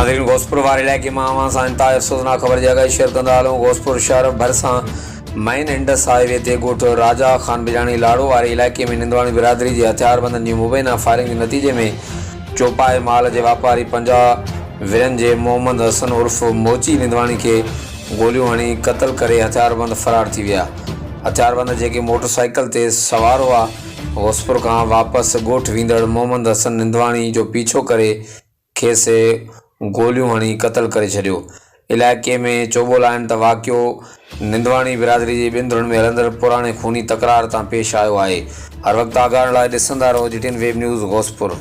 नाज़रीन घोसपुर वारे इलाइक़े में अवां सां इंतहा अफ़सोसनाक ख़बर जी आगाही शेयर कंदा हलूं। घोसपुर शहर भरिसां मेन इंडस हाईवे ते ॻोठ राजा खान बिजाणी लाड़ो वारे इलाइक़े में निंदवाणी बिरादरी जे हथियारबंदनि जी मुबैना फायरिंग जे नतीजे में चौपाए माल जे वापारी 50 विरन जे मोहम्मद हसन उर्फ़ मोची निंदवाणी खे गोलियूं हणी क़त्ल करे हथियारबंद फ़रार थी विया। हथियारबंद जेके मोटरसाइकिल ते सवार हुआ घोसपुर खां वापसि ॻोठ वेंदड़ मोहम्मद हसन निंदवाणी जो पीछो करे खेसि गोलियूं हणी क़त्ल करे छॾियो। इलाइक़े में चोॿोल आहिनि त वाक़ियो निंदवाणी बिरादरी जे ॿिनि धुरनि में हलंदड़ पुराणे खूनी तकरार तां पेश आयो आहे। हर वक़्तु आगाह लाइ ॾिसंदा रहो GTN वेब न्यूज़ घोसपुर।